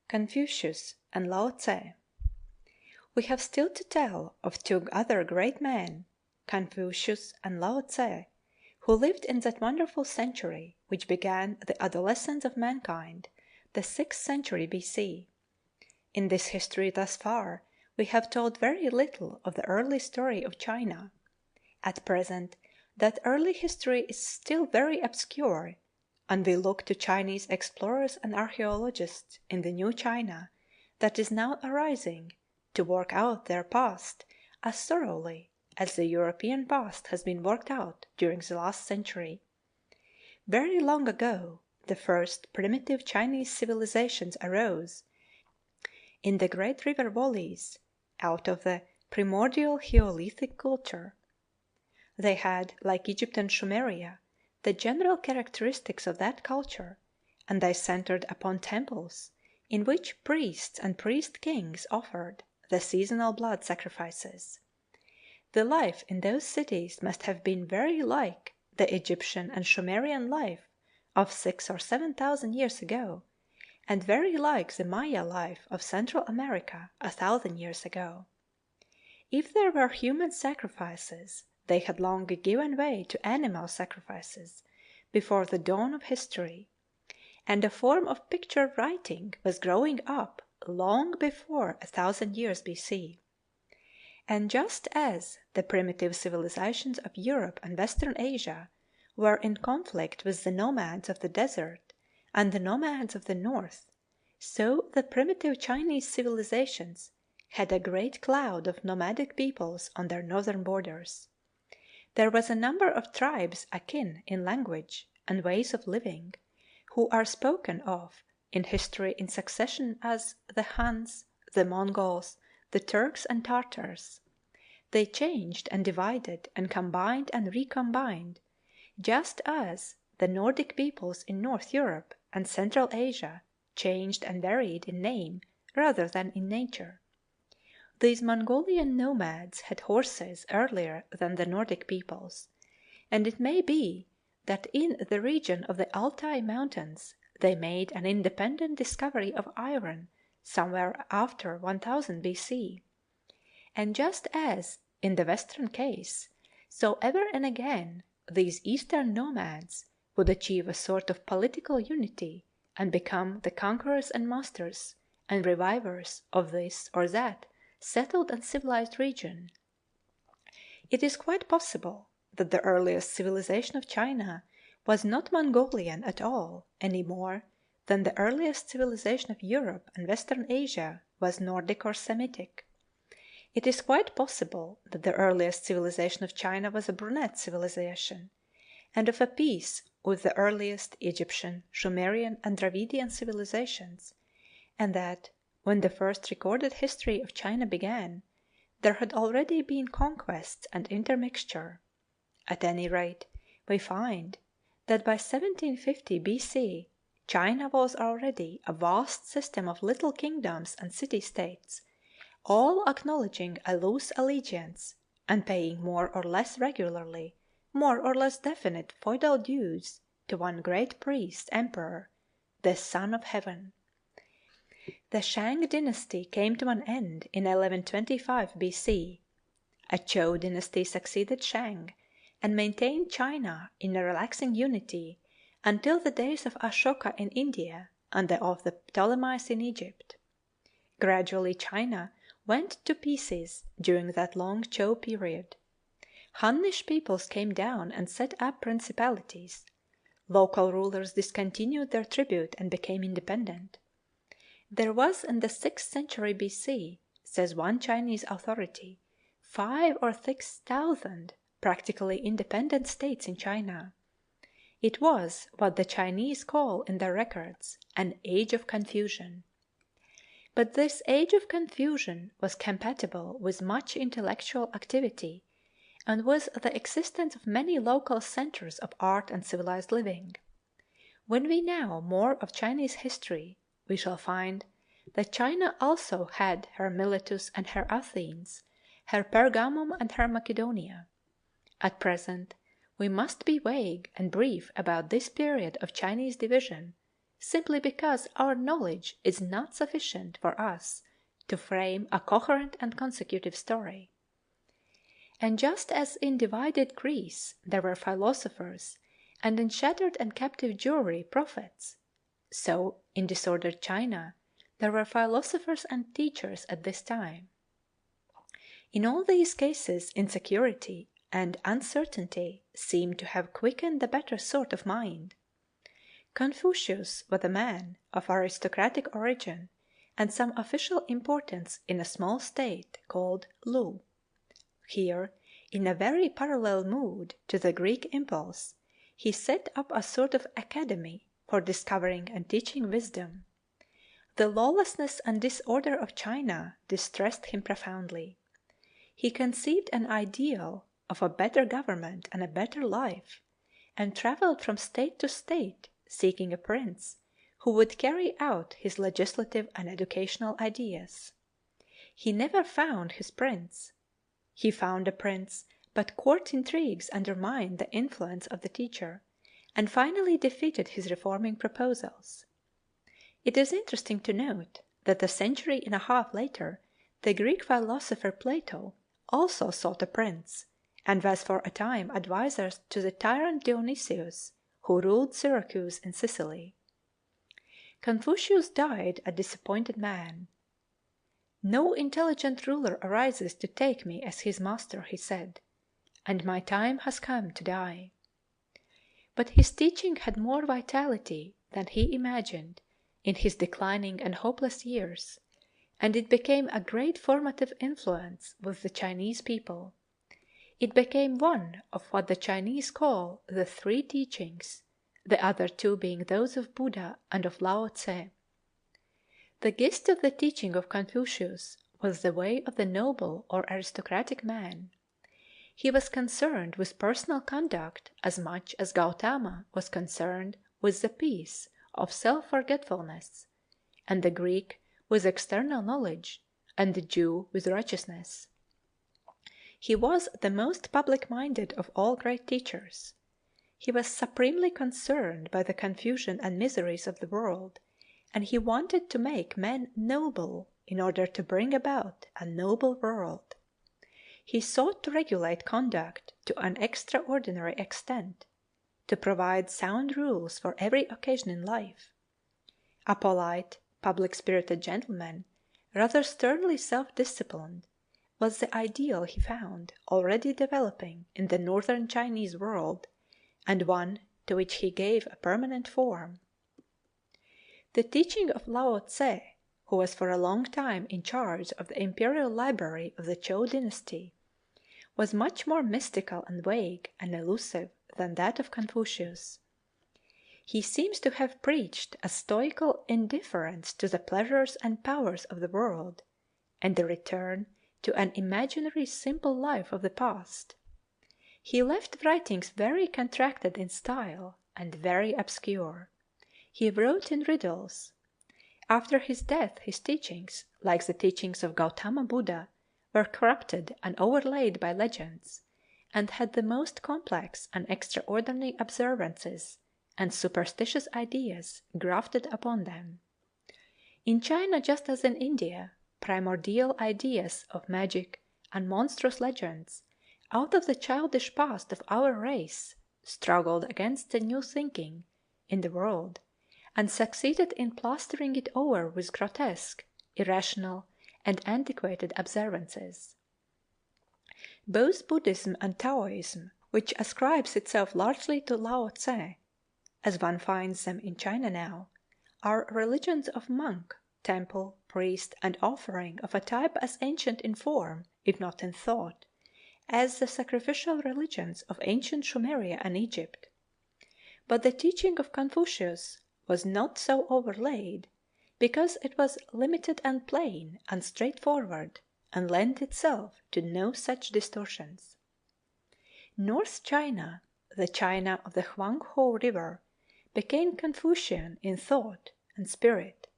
Confucius and Lao Tzu. We have still to tell of two other great men, Confucius and Lao Tzu, who lived in that wonderful century which began the adolescence of mankind, the 6th century B.C. In this history thus far we have told very little of the early story of China. At present that early history is still very obscure, and we look to Chinese explorers and archaeologists in the new China that is now arising to work out their past as thoroughly as the European past has been worked out during the last century. Very long ago the first primitive Chinese civilizations arose in the great river valleys out of the primordial Neolithic culture. They had, like Egypt and Sumeria, the general characteristics of that culture, and they centered upon temples in which priests and priest-kings offered the seasonal blood sacrifices. The life in those cities must have been very like the Egyptian and Sumerian life of 6,000 or 7,000 years ago, and very like the Maya life of Central America 1,000 years ago. If there were human sacrifices, they had long given way to animal sacrifices before the dawn of history, and a form of picture writing was growing up long before 1,000 years B.C. And just as the primitive civilizations of Europe and Western Asia were in conflict with the nomads of the desert and the nomads of the north, so the primitive Chinese civilizations had a great cloud of nomadic peoples on their northern borders. There was a number of tribes akin in language and ways of living, who are spoken of in history in succession as the Huns, the Mongols, the Turks and Tartars. They changed and divided and combined and recombined, just as the Nordic peoples in North Europe and Central Asia changed and varied in name rather than in nature. These Mongolian nomads had horses earlier than the Nordic peoples, and it may be that in the region of the Altai Mountains they made an independent discovery of iron somewhere after 1000 B.C. And just as in the Western case, so ever and again these Eastern nomads would achieve a sort of political unity and become the conquerors and masters and revivers of this or that settled and civilized region. It is quite possible that the earliest civilization of China was not Mongolian at all any more than the earliest civilization of Europe and Western Asia was Nordic or Semitic. It is quite possible that the earliest civilization of China was a brunette civilization, and of a piece with the earliest Egyptian, Sumerian, and Dravidian civilizations, and that when the first recorded history of China began, there had already been conquests and intermixture. At any rate, we find that by 1750 B.C. China was already a vast system of little kingdoms and city-states, all acknowledging a loose allegiance and paying more or less regularly, more or less definite feudal dues to one great priest emperor, the Son of Heaven. The Shang dynasty came to an end in 1125 B.C. A Chou dynasty succeeded Shang and maintained China in a relaxing unity until the days of Ashoka in India and of the Ptolemies in Egypt. Gradually China went to pieces during that long Chou period. Hunnish peoples came down and set up principalities. Local rulers discontinued their tribute and became independent. There was in the 6th century B.C., says one Chinese authority, 5,000 or 6,000 practically independent states in China. It was what the Chinese call in their records an age of confusion. But this age of confusion was compatible with much intellectual activity and with the existence of many local centers of art and civilized living. When we know more of Chinese history, we shall find that China also had her Miletus and her Athens, her Pergamum and her Macedonia. At present we must be vague and brief about this period of Chinese division, simply because our knowledge is not sufficient for us to frame a coherent and consecutive story. And just as in divided Greece there were philosophers, and in shattered and captive Jewry prophets, so in disordered China there were philosophers and teachers at this time. In all these cases insecurity and uncertainty seem to have quickened the better sort of mind. Confucius was a man of aristocratic origin and some official importance in a small state called Lu. Here, in a very parallel mood to the Greek impulse, he set up a sort of academy for discovering and teaching wisdom. The lawlessness and disorder of China distressed him profoundly. He conceived an ideal of a better government and a better life, and traveled from state to state seeking a prince who would carry out his legislative and educational ideas. He never found his prince. He found a prince, but court intrigues undermined the influence of the teacher, and finally defeated his reforming proposals. It is interesting to note that a century and a half later the Greek philosopher Plato also sought a prince, and was for a time adviser to the tyrant Dionysius, who ruled Syracuse in Sicily. Confucius died a disappointed man. "No intelligent ruler arises to take me as his master," he said, "and my time has come to die." But his teaching had more vitality than he imagined in his declining and hopeless years, and it became a great formative influence with the Chinese people. It became one of what the Chinese call the Three Teachings, the other two being those of Buddha and of Lao Tzu. The gist of the teaching of Confucius was the way of the noble or aristocratic man. He was concerned with personal conduct as much as Gautama was concerned with the peace of self-forgetfulness, and the Greek with external knowledge, and the Jew with righteousness. He was the most public-minded of all great teachers. He was supremely concerned by the confusion and miseries of the world, and he wanted to make men noble in order to bring about a noble world. He sought to regulate conduct to an extraordinary extent, to provide sound rules for every occasion in life. A polite, public-spirited gentleman, rather sternly self-disciplined, was the ideal he found already developing in the northern Chinese world, and one to which he gave a permanent form. The teaching of Lao Tzu, who was for a long time in charge of the imperial library of the Chou dynasty, was much more mystical and vague and elusive than that of Confucius. He seems to have preached a stoical indifference to the pleasures and powers of the world, and a return to an imaginary simple life of the past. He left writings very contracted in style and very obscure. He wrote in riddles. After his death his teachings, like the teachings of Gautama Buddha, were corrupted and overlaid by legends, and had the most complex and extraordinary observances and superstitious ideas grafted upon them. In China, just as in India, primordial ideas of magic and monstrous legends out of the childish past of our race struggled against the new thinking in the world and succeeded in plastering it over with grotesque, irrational, and antiquated observances. Both Buddhism and Taoism, which ascribes itself largely to Lao Tzu, as one finds them in China now, are religions of monk, temple, priest, and offering of a type as ancient in form, if not in thought, as the sacrificial religions of ancient Sumeria and Egypt. But the teaching of Confucius was not so overlaid, because it was limited and plain and straightforward, and lent itself to no such distortions. North China, the China of the Huang Ho River, became Confucian in thought and spirit.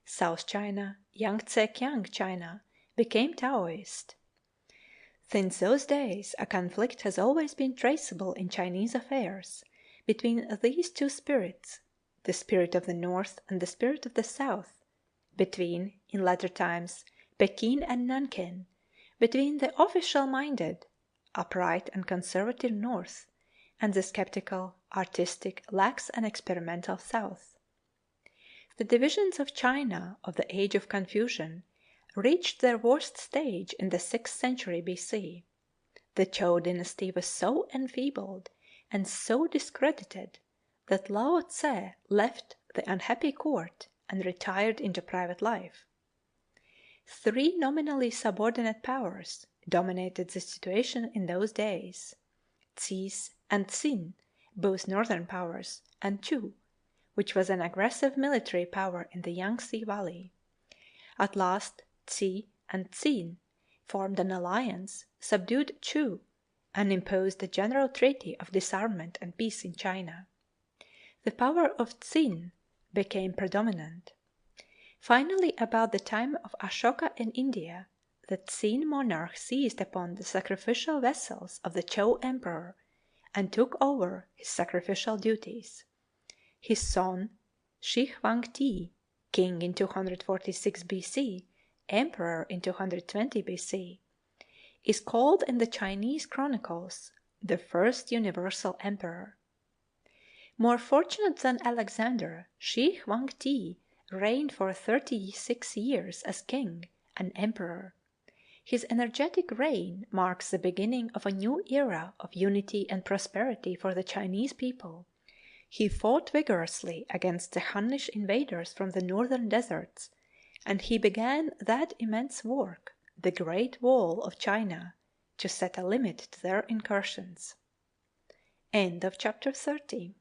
South China, Yangtze Kiang China, became Taoist. Since those days a conflict has always been traceable in Chinese affairs between these two spirits, the spirit of the North and the spirit of the South, between, in later times, Pekin and Nankin, between the official-minded, upright and conservative North, and the skeptical, artistic, lax and experimental South. The divisions of China of the age of Confucian reached their worst stage in the 6th century B.C. The Chow dynasty was so enfeebled and so discredited that Lao Tze left the unhappy court and retired into private life. Three nominally subordinate powers dominated the situation in those days: Tsis and Tsin, both northern powers, and Chu, which was an aggressive military power in the Yangtze Valley. At last Tsi and Tsin formed an alliance, subdued Chu, and imposed a general treaty of disarmament and peace in China. The power of Tsin became predominant. Finally, about the time of Ashoka in India, the Tsin monarch seized upon the sacrificial vessels of the Chow emperor and took over his sacrificial duties. His son, Shi Huangti, king in 246 B.C., emperor in 220 B.C., is called in the Chinese chronicles the first universal emperor. More fortunate than Alexander, Shi Huangti reigned for 36 years as king and emperor. His energetic reign marks the beginning of a new era of unity and prosperity for the Chinese people. He fought vigorously against the Hunnish invaders from the northern deserts, and he began that immense work, the Great Wall of China, to set a limit to their incursions. End of chapter 30.